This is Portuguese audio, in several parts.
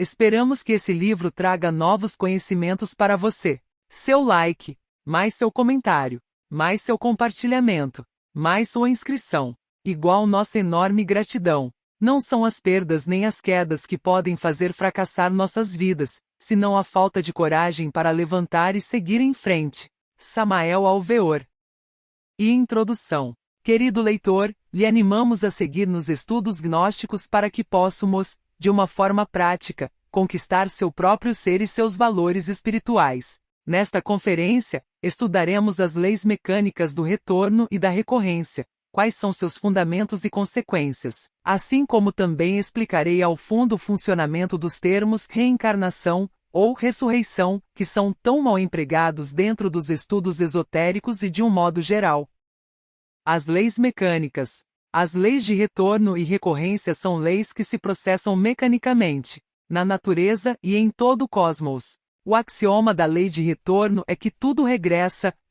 Esperamos que esse livro traga novos conhecimentos para você. Seu like, mais seu comentário, mais seu compartilhamento, mais sua inscrição, igual nossa enorme gratidão. Não são as perdas nem as quedas que podem fazer fracassar nossas vidas, senão a falta de coragem para levantar e seguir em frente. Samael Alveor. E introdução. Querido leitor, lhe animamos a seguir nos estudos gnósticos para que possamos, de uma forma prática, conquistar seu próprio ser e seus valores espirituais. Nesta conferência, estudaremos as leis mecânicas do retorno e da recorrência, quais são seus fundamentos e consequências, assim como também explicarei ao fundo o funcionamento dos termos reencarnação ou ressurreição, que são tão mal empregados dentro dos estudos esotéricos e de um modo geral. As leis mecânicas. As leis de retorno e recorrência são leis que se processam mecanicamente, na natureza e em todo o cosmos. O axioma da lei de retorno é que tudo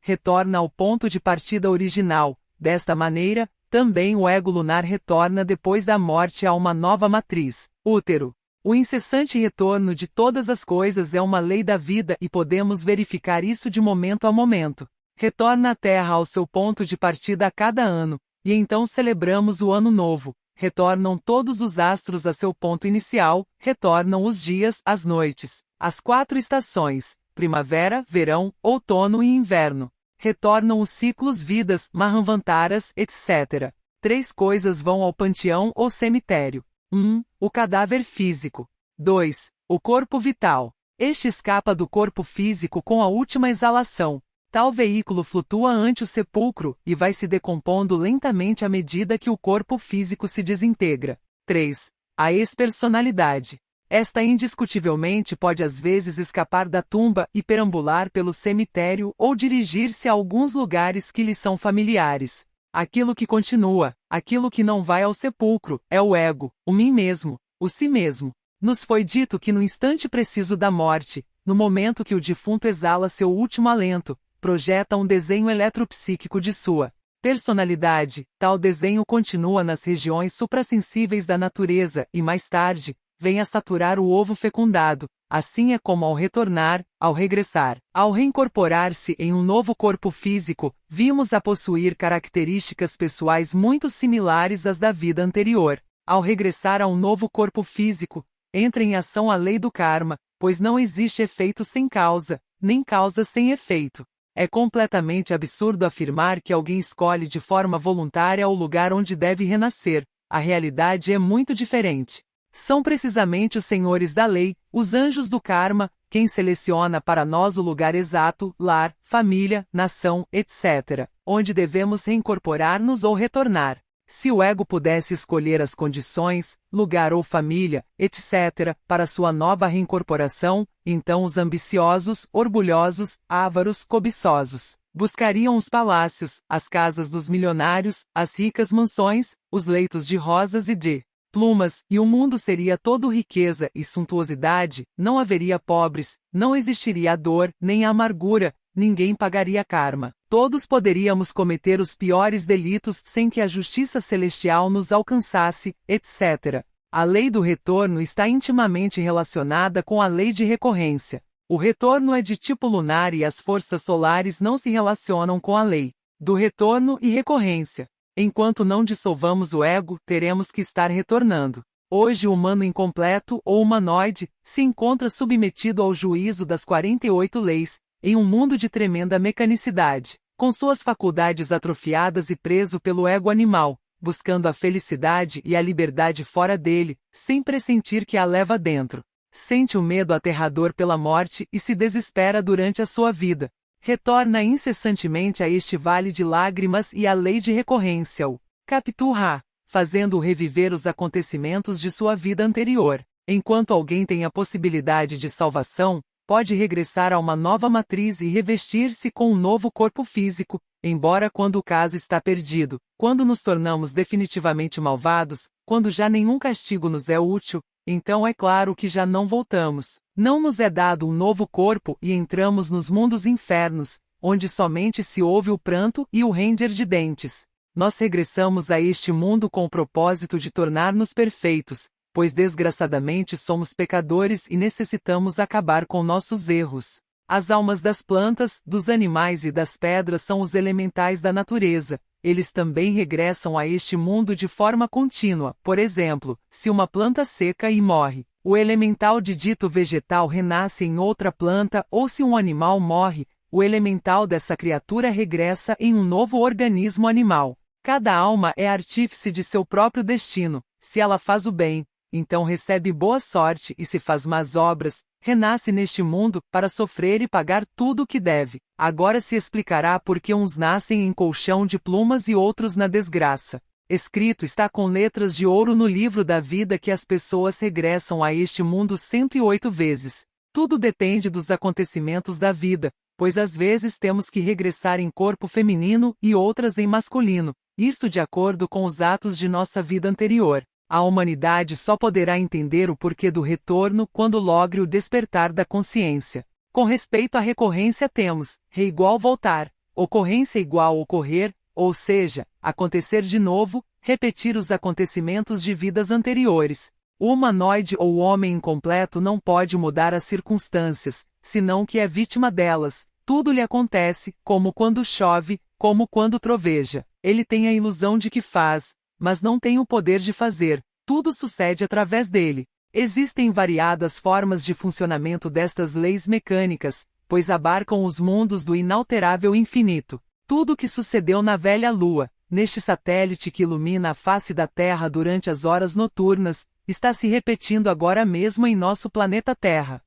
retorna ao ponto de partida original. Desta maneira, também o ego lunar retorna depois da morte a uma nova matriz, útero. O incessante retorno de todas as coisas é uma lei da vida e podemos verificar isso de momento a momento. Retorna a Terra ao seu ponto de partida a cada ano, e então celebramos o Ano Novo. Retornam todos os astros a seu ponto inicial, retornam os dias, as noites, as 4 estações, primavera, verão, outono e inverno. Retornam os ciclos vidas, Mahanvantaras, etc. 3 coisas vão ao panteão ou cemitério. 1. O cadáver físico. 2. O corpo vital. Este escapa do corpo físico com a última exalação. Tal veículo flutua ante o sepulcro e vai se decompondo lentamente à medida que o corpo físico se desintegra. 3. A expersonalidade. Esta indiscutivelmente pode às vezes escapar da tumba e perambular pelo cemitério ou dirigir-se a alguns lugares que lhe são familiares. Aquilo que continua, aquilo que não vai ao sepulcro, é o ego, o mim mesmo, o si mesmo. Nos foi dito que no instante preciso da morte, no momento que o defunto exala seu último alento, projeta um desenho eletropsíquico de sua personalidade. Tal desenho continua nas regiões suprassensíveis da natureza e mais tarde, vem a saturar o ovo fecundado. Assim é como ao retornar, ao regressar, ao reincorporar-se em um novo corpo físico, vimos a possuir características pessoais muito similares às da vida anterior. Ao regressar a um novo corpo físico, entra em ação a lei do karma, pois não existe efeito sem causa, nem causa sem efeito. É completamente absurdo afirmar que alguém escolhe de forma voluntária o lugar onde deve renascer. A realidade é muito diferente. São precisamente os senhores da lei, os anjos do karma, quem seleciona para nós o lugar exato, lar, família, nação, etc., onde devemos reincorporar-nos ou retornar. Se o ego pudesse escolher as condições, lugar ou família, etc., para sua nova reincorporação, então os ambiciosos, orgulhosos, ávaros, cobiçosos, buscariam os palácios, as casas dos milionários, as ricas mansões, os leitos de rosas e de plumas, e o mundo seria todo riqueza e suntuosidade, não haveria pobres, não existiria a dor, nem a amargura, ninguém pagaria karma. Todos poderíamos cometer os piores delitos sem que a justiça celestial nos alcançasse, etc. A lei do retorno está intimamente relacionada com a lei de recorrência. O retorno é de tipo lunar e as forças solares não se relacionam com a lei do retorno e recorrência. Enquanto não dissolvamos o ego, teremos que estar retornando. Hoje o humano incompleto ou humanoide se encontra submetido ao juízo das 48 leis, em um mundo de tremenda mecanicidade, com suas faculdades atrofiadas e preso pelo ego animal, buscando a felicidade e a liberdade fora dele, sem pressentir que a leva dentro. Sente o medo aterrador pela morte e se desespera durante a sua vida. Retorna incessantemente a este vale de lágrimas e à lei de recorrência, o Capturra, fazendo-o reviver os acontecimentos de sua vida anterior. Enquanto alguém tem a possibilidade de salvação, pode regressar a uma nova matriz e revestir-se com um novo corpo físico, embora quando o caso está perdido, quando nos tornamos definitivamente malvados, quando já nenhum castigo nos é útil, então é claro que já não voltamos. Não nos é dado um novo corpo e entramos nos mundos infernos, onde somente se ouve o pranto e o ranger de dentes. Nós regressamos a este mundo com o propósito de tornar-nos perfeitos, pois desgraçadamente somos pecadores e necessitamos acabar com nossos erros. As almas das plantas, dos animais e das pedras são os elementais da natureza. Eles também regressam a este mundo de forma contínua. Por exemplo, se uma planta seca e morre, o elemental de dito vegetal renasce em outra planta, ou se um animal morre, o elemental dessa criatura regressa em um novo organismo animal. Cada alma é artífice de seu próprio destino. Se ela faz o bem, então recebe boa sorte, e se faz más obras, renasce neste mundo para sofrer e pagar tudo o que deve. Agora se explicará por que uns nascem em colchão de plumas e outros na desgraça. Escrito está com letras de ouro no livro da vida que as pessoas regressam a este mundo 108 vezes. Tudo depende dos acontecimentos da vida, pois às vezes temos que regressar em corpo feminino e outras em masculino, isso de acordo com os atos de nossa vida anterior. A humanidade só poderá entender o porquê do retorno quando logre o despertar da consciência. Com respeito à recorrência temos, igual voltar, ocorrência igual ocorrer, ou seja, acontecer de novo, repetir os acontecimentos de vidas anteriores. O humanoide ou o homem incompleto não pode mudar as circunstâncias, senão que é vítima delas. Tudo lhe acontece, como quando chove, como quando troveja. Ele tem a ilusão de que faz, mas não tem o poder de fazer. Tudo sucede através dele. Existem variadas formas de funcionamento destas leis mecânicas, pois abarcam os mundos do inalterável infinito. Tudo o que sucedeu na velha Lua, neste satélite que ilumina a face da Terra durante as horas noturnas, está se repetindo agora mesmo em nosso planeta Terra.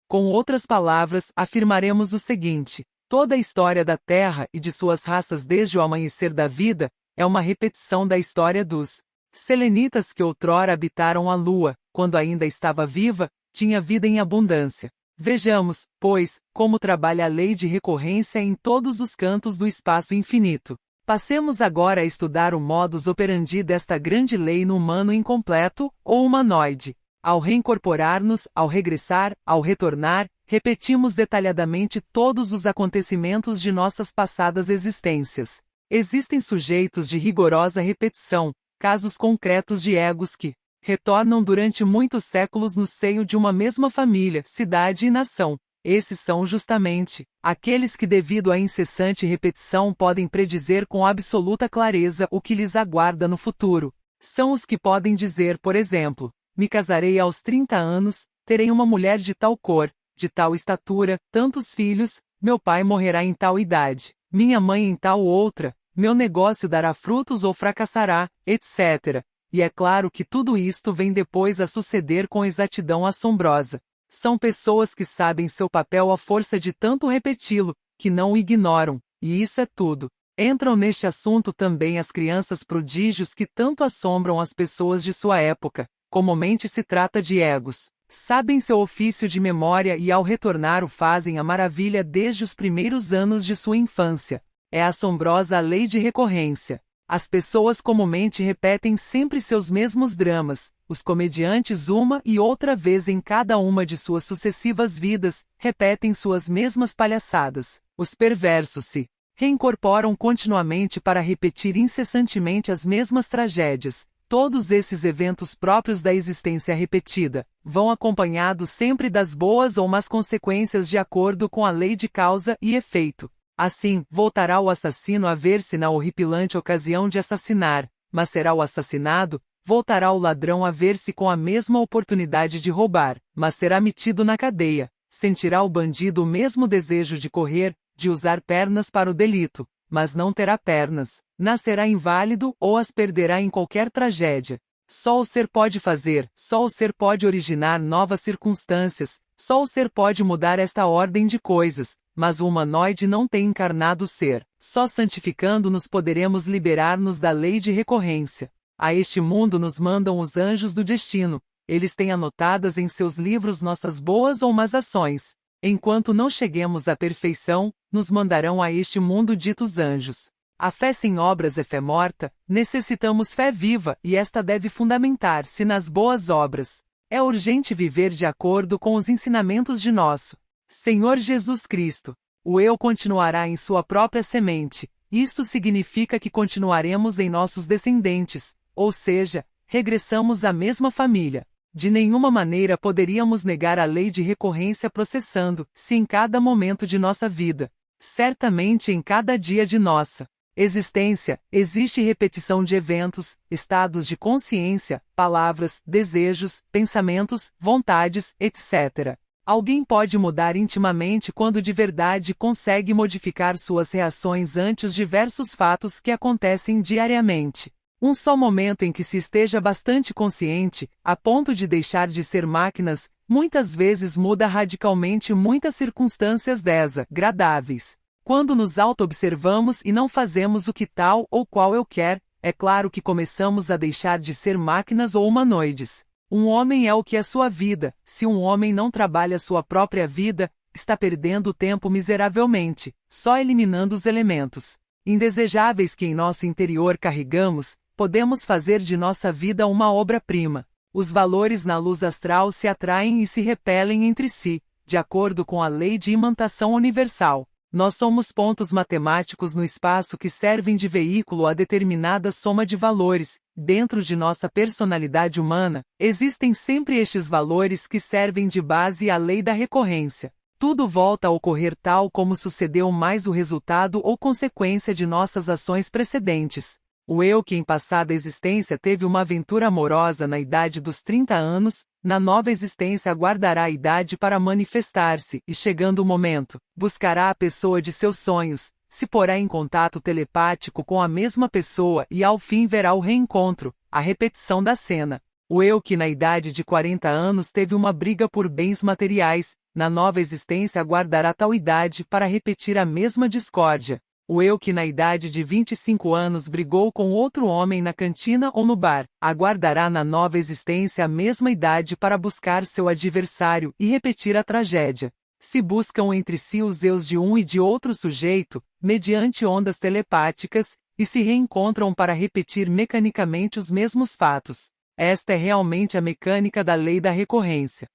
Com outras palavras, afirmaremos o seguinte: toda a história da Terra e de suas raças desde o amanhecer da vida é uma repetição da história dos selenitas que outrora habitaram a Lua, quando ainda estava viva, tinha vida em abundância. Vejamos, pois, como trabalha a lei de recorrência em todos os cantos do espaço infinito. Passemos agora a estudar o modus operandi desta grande lei no humano incompleto, ou humanoide. Ao reincorporar-nos, ao regressar, ao retornar, repetimos detalhadamente todos os acontecimentos de nossas passadas existências. Existem sujeitos de rigorosa repetição, casos concretos de egos que retornam durante muitos séculos no seio de uma mesma família, cidade e nação. Esses são justamente aqueles que, devido à incessante repetição, podem predizer com absoluta clareza o que lhes aguarda no futuro. São os que podem dizer, por exemplo: me casarei aos 30 anos, terei uma mulher de tal cor, de tal estatura, tantos filhos, meu pai morrerá em tal idade, minha mãe em tal outra, meu negócio dará frutos ou fracassará, etc. E é claro que tudo isto vem depois a suceder com exatidão assombrosa. São pessoas que sabem seu papel à força de tanto repeti-lo, que não o ignoram, e isso é tudo. Entram neste assunto também as crianças prodígios que tanto assombram as pessoas de sua época. Comumente se trata de egos. Sabem seu ofício de memória e ao retornar o fazem a maravilha desde os primeiros anos de sua infância. É assombrosa a lei de recorrência. As pessoas comumente repetem sempre seus mesmos dramas, os comediantes uma e outra vez em cada uma de suas sucessivas vidas, repetem suas mesmas palhaçadas. Os perversos se reincorporam continuamente para repetir incessantemente as mesmas tragédias. Todos esses eventos próprios da existência repetida vão acompanhados sempre das boas ou más consequências de acordo com a lei de causa e efeito. Assim, voltará o assassino a ver-se na horripilante ocasião de assassinar, mas será o assassinado, voltará o ladrão a ver-se com a mesma oportunidade de roubar, mas será metido na cadeia. Sentirá o bandido o mesmo desejo de correr, de usar pernas para o delito, mas não terá pernas. Nascerá inválido ou as perderá em qualquer tragédia. Só o ser pode fazer, só o ser pode originar novas circunstâncias, só o ser pode mudar esta ordem de coisas, mas o humanoide não tem encarnado o ser. Só santificando-nos poderemos liberar-nos da lei de recorrência. A este mundo nos mandam os anjos do destino. Eles têm anotadas em seus livros nossas boas ou más ações. Enquanto não cheguemos à perfeição, nos mandarão a este mundo ditos anjos. A fé sem obras é fé morta, necessitamos fé viva e esta deve fundamentar-se nas boas obras. É urgente viver de acordo com os ensinamentos de nosso Senhor Jesus Cristo. O eu continuará em sua própria semente. Isto significa que continuaremos em nossos descendentes, ou seja, regressamos à mesma família. De nenhuma maneira poderíamos negar a lei de recorrência processando-se em cada momento de nossa vida. Certamente em cada dia de nossa existência, existe repetição de eventos, estados de consciência, palavras, desejos, pensamentos, vontades, etc. Alguém pode mudar intimamente quando de verdade consegue modificar suas reações ante os diversos fatos que acontecem diariamente. Um só momento em que se esteja bastante consciente, a ponto de deixar de ser máquinas, muitas vezes muda radicalmente muitas circunstâncias desagradáveis. Quando nos auto-observamos e não fazemos o que tal ou qual eu quer, é claro que começamos a deixar de ser máquinas ou humanoides. Um homem é o que é sua vida. Se um homem não trabalha sua própria vida, está perdendo tempo miseravelmente, só eliminando os elementos indesejáveis que em nosso interior carregamos. Podemos fazer de nossa vida uma obra-prima. Os valores na luz astral se atraem e se repelem entre si, de acordo com a lei de imantação universal. Nós somos pontos matemáticos no espaço que servem de veículo a determinada soma de valores. Dentro de nossa personalidade humana, existem sempre estes valores que servem de base à lei da recorrência. Tudo volta a ocorrer tal como sucedeu, mais o resultado ou consequência de nossas ações precedentes. O eu que em passada existência teve uma aventura amorosa na idade dos 30 anos, na nova existência aguardará a idade para manifestar-se e, chegando o momento, buscará a pessoa de seus sonhos, se porá em contato telepático com a mesma pessoa e ao fim verá o reencontro, a repetição da cena. O eu que na idade de 40 anos teve uma briga por bens materiais, na nova existência aguardará tal idade para repetir a mesma discórdia. O eu que na idade de 25 anos brigou com outro homem na cantina ou no bar, aguardará na nova existência a mesma idade para buscar seu adversário e repetir a tragédia. Se buscam entre si os eus de um e de outro sujeito, mediante ondas telepáticas, e se reencontram para repetir mecanicamente os mesmos fatos. Esta é realmente a mecânica da lei da recorrência.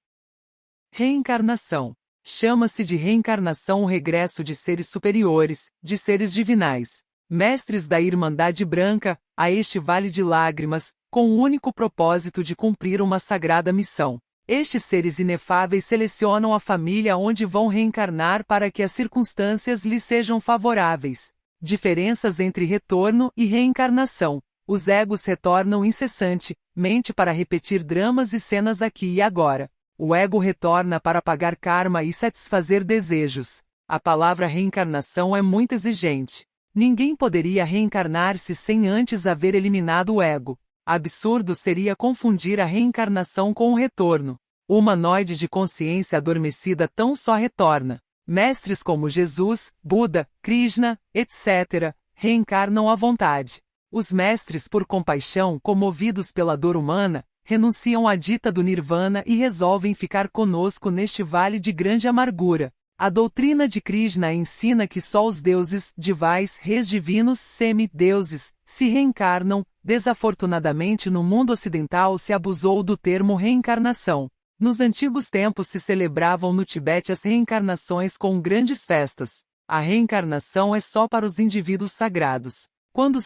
Reencarnação. Chama-se de reencarnação o regresso de seres superiores, de seres divinais, mestres da Irmandade Branca, a este vale de lágrimas, com o único propósito de cumprir uma sagrada missão. Estes seres inefáveis selecionam a família onde vão reencarnar para que as circunstâncias lhes sejam favoráveis. Diferenças entre retorno e reencarnação. Os egos retornam incessantemente para repetir dramas e cenas aqui e agora. O ego retorna para pagar karma e satisfazer desejos. A palavra reencarnação é muito exigente. Ninguém poderia reencarnar-se sem antes haver eliminado o ego. Absurdo seria confundir a reencarnação com o retorno. O humanoide de consciência adormecida tão só retorna. Mestres como Jesus, Buda, Krishna, etc., reencarnam à vontade. Os mestres, por compaixão, comovidos pela dor humana, renunciam à dita do Nirvana e resolvem ficar conosco neste vale de grande amargura. A doutrina de Krishna ensina que só os deuses, divais, reis divinos, semi-deuses, se reencarnam. Desafortunadamente no mundo ocidental se abusou do termo reencarnação. Nos antigos tempos se celebravam no Tibete as reencarnações com grandes festas. A reencarnação é só para os indivíduos sagrados. Quando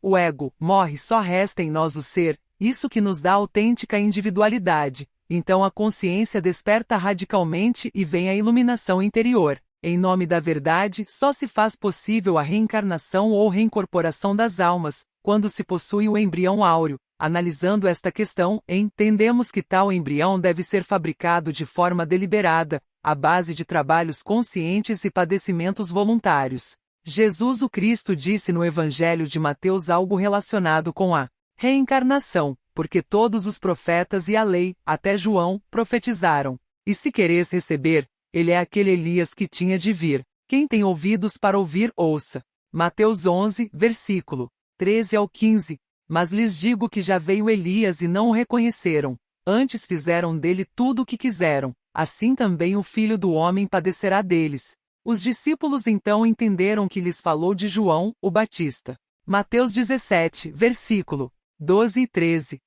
o ego, morre, só resta em nós o ser, isso que nos dá autêntica individualidade. Então a consciência desperta radicalmente e vem a iluminação interior. Em nome da verdade, só se faz possível a reencarnação ou reincorporação das almas, quando se possui o embrião áureo. Analisando esta questão, entendemos que tal embrião deve ser fabricado de forma deliberada, à base de trabalhos conscientes e padecimentos voluntários. Jesus o Cristo disse no Evangelho de Mateus algo relacionado com a reencarnação, porque todos os profetas e a lei, até João, profetizaram. E se queres receber, ele é aquele Elias que tinha de vir. Quem tem ouvidos para ouvir, ouça. Mateus 11, versículo 13 ao 15. Mas lhes digo que já veio Elias e não o reconheceram. Antes fizeram dele tudo o que quiseram. Assim também o Filho do Homem padecerá deles. Os discípulos então entenderam que lhes falou de João, o Batista. Mateus 17, versículo 12 e 13.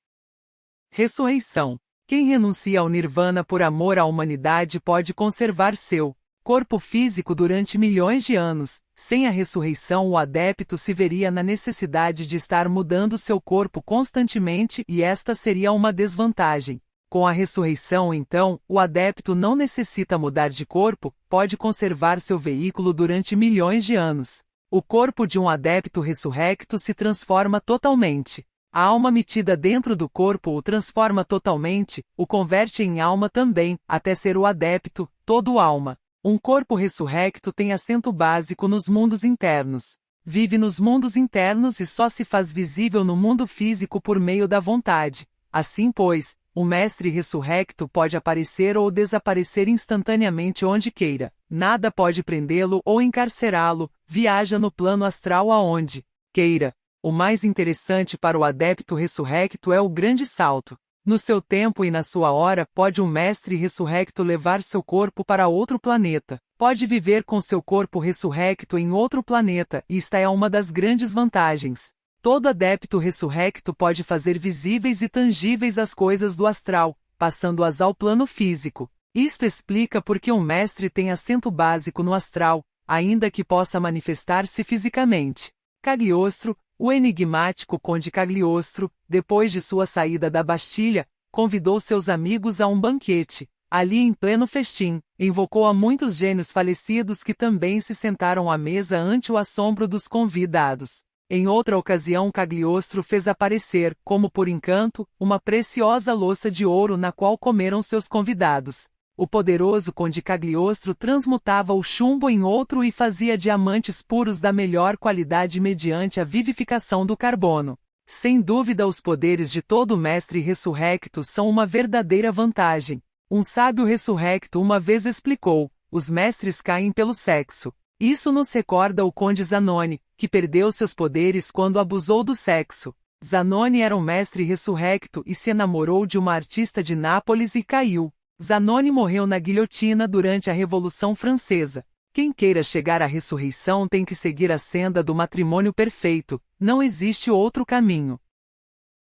Ressurreição. Quem renuncia ao Nirvana por amor à humanidade pode conservar seu corpo físico durante milhões de anos. Sem a ressurreição, o adepto se veria na necessidade de estar mudando seu corpo constantemente e esta seria uma desvantagem. Com a ressurreição, então, o adepto não necessita mudar de corpo, pode conservar seu veículo durante milhões de anos. O corpo de um adepto ressurrecto se transforma totalmente. A alma metida dentro do corpo o transforma totalmente, o converte em alma também, até ser o adepto, todo alma. Um corpo ressurrecto tem assento básico nos mundos internos. Vive nos mundos internos e só se faz visível no mundo físico por meio da vontade. Assim, pois, o mestre ressurrecto pode aparecer ou desaparecer instantaneamente onde queira. Nada pode prendê-lo ou encarcerá-lo, viaja no plano astral aonde queira. O mais interessante para o adepto ressurrecto é o grande salto. No seu tempo e na sua hora, pode um mestre ressurrecto levar seu corpo para outro planeta. Pode viver com seu corpo ressurrecto em outro planeta, e esta é uma das grandes vantagens. Todo adepto ressurrecto pode fazer visíveis e tangíveis as coisas do astral, passando-as ao plano físico. Isto explica por que um mestre tem assento básico no astral, ainda que possa manifestar-se fisicamente. Cagliostro, o enigmático Conde Cagliostro, depois de sua saída da Bastilha, convidou seus amigos a um banquete. Ali em pleno festim, invocou a muitos gênios falecidos que também se sentaram à mesa ante o assombro dos convidados. Em outra ocasião Cagliostro fez aparecer, como por encanto, uma preciosa louça de ouro na qual comeram seus convidados. O poderoso Conde Cagliostro transmutava o chumbo em outro e fazia diamantes puros da melhor qualidade mediante a vivificação do carbono. Sem dúvida os poderes de todo mestre ressurrecto são uma verdadeira vantagem. Um sábio ressurrecto uma vez explicou, os mestres caem pelo sexo. Isso nos recorda o Conde Zanoni, que perdeu seus poderes quando abusou do sexo. Zanoni era um mestre ressurrecto e se enamorou de uma artista de Nápoles e caiu. Zanoni morreu na guilhotina durante a Revolução Francesa. Quem queira chegar à ressurreição tem que seguir a senda do matrimônio perfeito, não existe outro caminho.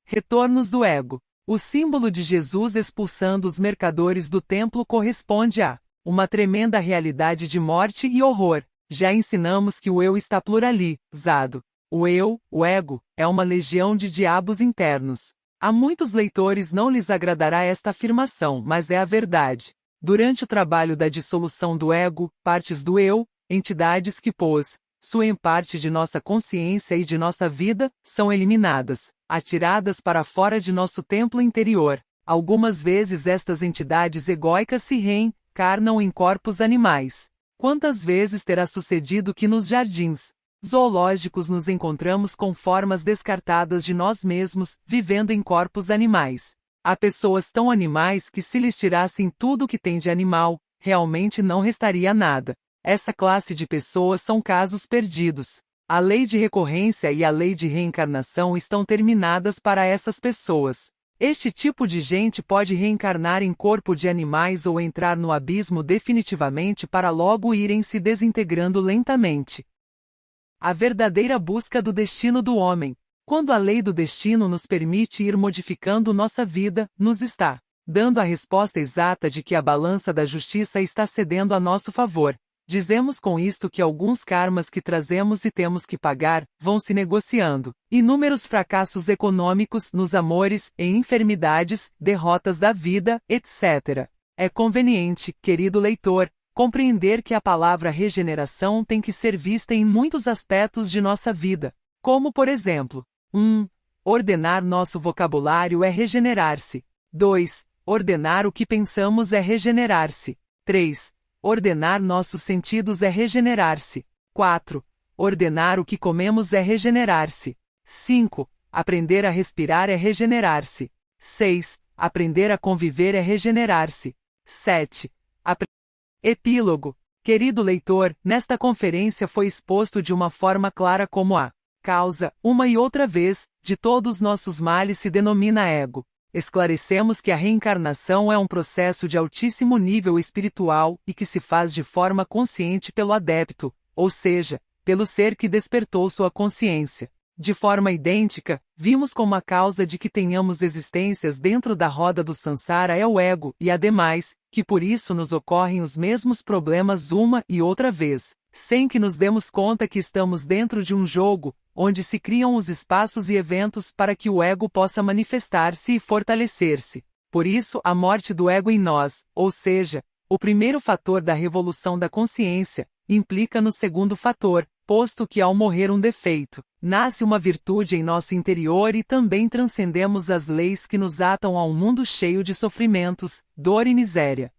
Retornos do ego. O símbolo de Jesus expulsando os mercadores do templo corresponde a uma tremenda realidade de morte e horror. Já ensinamos que o eu está pluralizado. O eu, o ego, é uma legião de diabos internos. A muitos leitores não lhes agradará esta afirmação, mas é a verdade. Durante o trabalho da dissolução do ego, partes do eu, entidades que possuem parte de nossa consciência e de nossa vida, são eliminadas, atiradas para fora de nosso templo interior. Algumas vezes estas entidades egóicas se reencarnam em corpos animais. Quantas vezes terá sucedido que nos jardins zoológicos nos encontramos com formas descartadas de nós mesmos, vivendo em corpos animais. Há pessoas tão animais que se lhes tirassem tudo o que tem de animal, realmente não restaria nada. Essa classe de pessoas são casos perdidos. A lei de recorrência e a lei de reencarnação estão terminadas para essas pessoas. Este tipo de gente pode reencarnar em corpo de animais ou entrar no abismo definitivamente para logo irem se desintegrando lentamente. A verdadeira busca do destino do homem. Quando a lei do destino nos permite ir modificando nossa vida, nos está dando a resposta exata de que a balança da justiça está cedendo a nosso favor. Dizemos com isto que alguns karmas que trazemos e temos que pagar, vão se negociando. Inúmeros fracassos econômicos nos amores, em enfermidades, derrotas da vida, etc. É conveniente, querido leitor, compreender que a palavra regeneração tem que ser vista em muitos aspectos de nossa vida, como por exemplo, 1. Ordenar nosso vocabulário é regenerar-se. 2. Ordenar o que pensamos é regenerar-se. 3. Ordenar nossos sentidos é regenerar-se. 4. Ordenar o que comemos é regenerar-se. 5. Aprender a respirar é regenerar-se. 6. Aprender a conviver é regenerar-se. 7. Epílogo. Querido leitor, nesta conferência foi exposto de uma forma clara como a causa, uma e outra vez, de todos nossos males se denomina ego. Esclarecemos que a reencarnação é um processo de altíssimo nível espiritual e que se faz de forma consciente pelo adepto, ou seja, pelo ser que despertou sua consciência. De forma idêntica, vimos como a causa de que tenhamos existências dentro da roda do Sansara é o ego, e ademais, que por isso nos ocorrem os mesmos problemas uma e outra vez, sem que nos demos conta que estamos dentro de um jogo, onde se criam os espaços e eventos para que o ego possa manifestar-se e fortalecer-se. Por isso, a morte do ego em nós, ou seja, o primeiro fator da revolução da consciência, implica no segundo fator, posto que ao morrer um defeito, nasce uma virtude em nosso interior e também transcendemos as leis que nos atam a um mundo cheio de sofrimentos, dor e miséria.